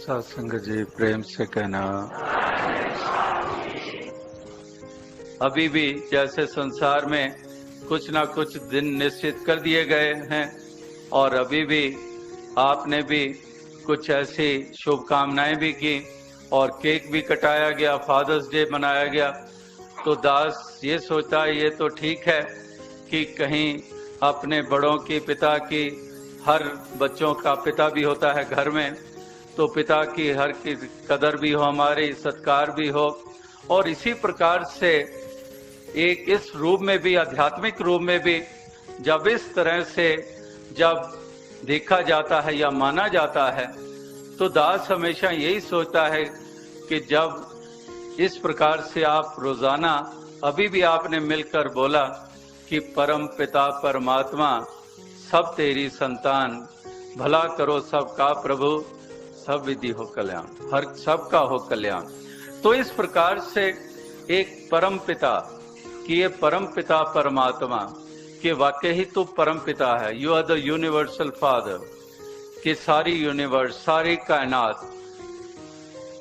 सत्संग जी प्रेम से कहना। अभी भी जैसे संसार में कुछ ना कुछ दिन निश्चित कर दिए गए हैं और अभी भी आपने भी कुछ ऐसी शुभकामनाएं भी की और केक भी कटाया गया, फादर्स डे मनाया गया। तो दास ये सोचता है ये तो ठीक है कि कहीं अपने बड़ों की, पिता की, हर बच्चों का पिता भी होता है घर में, तो पिता की हर की कदर भी हो, हमारी सत्कार भी हो। और इसी प्रकार से एक इस रूप में भी, आध्यात्मिक रूप में भी जब इस तरह से जब देखा जाता है या माना जाता है, तो दास हमेशा यही सोचता है कि जब इस प्रकार से आप रोजाना, अभी भी आपने मिलकर बोला कि परम पिता परमात्मा सब तेरी संतान, भला करो सबका प्रभु, सब विधि हो कल्याण, हर सबका हो कल्याण। तो इस प्रकार से एक परम पिता कि ये परम पिता परमात्मा कि वाकई ही तो परम पिता है, you are the universal father कि सारी यूनिवर्स, सारी कायनात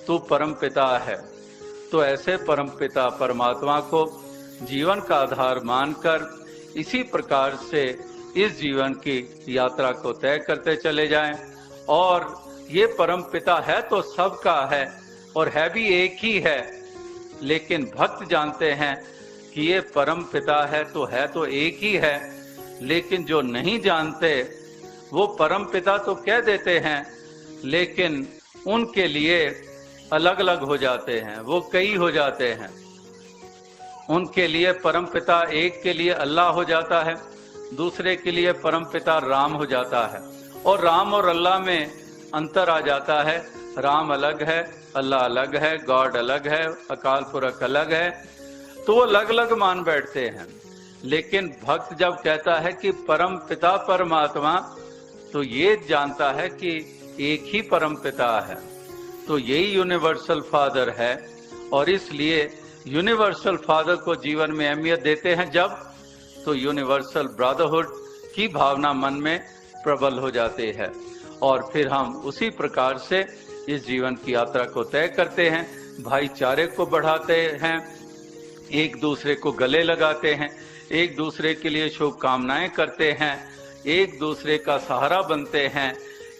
तू परम पिता है। तो ऐसे परम पिता परमात्मा को जीवन का आधार मानकर इसी प्रकार से इस जीवन की यात्रा को तय करते चले जाएं। और ये परम पिता है तो सबका है और है भी एक ही है, लेकिन भक्त जानते हैं कि ये परम पिता है तो एक ही है, लेकिन जो नहीं जानते वो परम पिता तो कह देते हैं, लेकिन उनके लिए अलग अलग हो जाते हैं, वो कई हो जाते हैं। उनके लिए परम पिता एक के लिए अल्लाह हो जाता है, दूसरे के लिए परम पिता राम हो जाता है। और राम और अल्लाह में अंतर आ जाता है, राम अलग है, अल्लाह अलग है, गॉड अलग है, अकाल पुरख अलग है, तो वो अलग अलग मान बैठते हैं। लेकिन भक्त जब कहता है कि परम पिता परमात्मा, तो ये जानता है कि एक ही परम पिता है, तो यही यूनिवर्सल फादर है। और इसलिए यूनिवर्सल फादर को जीवन में अहमियत देते हैं जब, तो यूनिवर्सल ब्रदरहुड की भावना मन में प्रबल हो जाती है और फिर हम उसी प्रकार से इस जीवन की यात्रा को तय करते हैं, भाईचारे को बढ़ाते हैं, एक दूसरे को गले लगाते हैं, एक दूसरे के लिए शुभकामनाएं करते हैं, एक दूसरे का सहारा बनते हैं।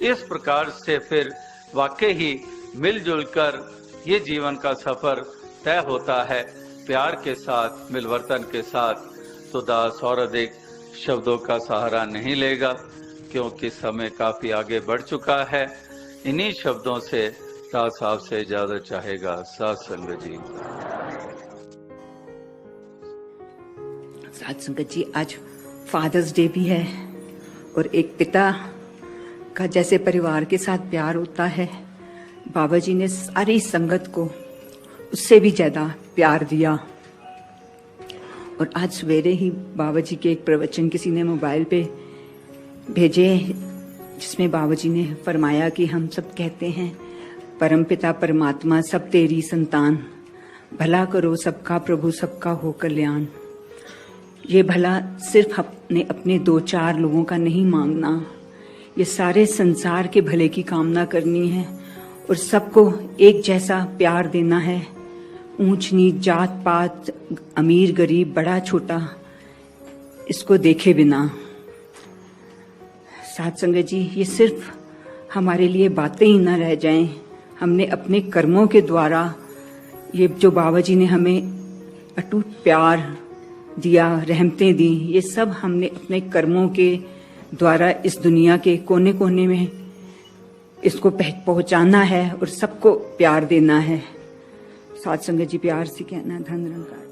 इस प्रकार से फिर वाकई ही मिलजुल कर ये जीवन का सफर तय होता है, प्यार के साथ, मिलवर्तन के साथ। तो दास और अधिक शब्दों का सहारा नहीं लेगा क्योंकि समय काफी आगे बढ़ चुका है। इन्हीं शब्दों से दास आपसे इजाजत चाहेगा। सत्संग जी। सत्संग जी, आज फादर्स डे भी है और एक पिता का जैसे परिवार के साथ प्यार होता है, बाबा जी ने सारी संगत को उससे भी ज्यादा प्यार दिया। और आज सवेरे ही बाबा जी के एक प्रवचन किसी ने मोबाइल पे भेजे, जिसमें बाबा जी ने फरमाया कि हम सब कहते हैं परमपिता परमात्मा सब तेरी संतान, भला करो सबका प्रभु, सबका हो कल्याण। ये भला सिर्फ अपने दो चार लोगों का नहीं मांगना, ये सारे संसार के भले की कामना करनी है और सबको एक जैसा प्यार देना है। ऊंच नीच, जात पात, अमीर गरीब, बड़ा छोटा, इसको देखे बिना। साथ संगत जी, ये सिर्फ हमारे लिए बातें ही ना रह जाएं, हमने अपने कर्मों के द्वारा ये जो बाबा जी ने हमें अटूट प्यार दिया, रहमतें दी, ये सब हमने अपने कर्मों के द्वारा इस दुनिया के कोने कोने में इसको पहुंचाना है और सबको प्यार देना है। साथ संगत जी, प्यार से कहना, धन निरंकार।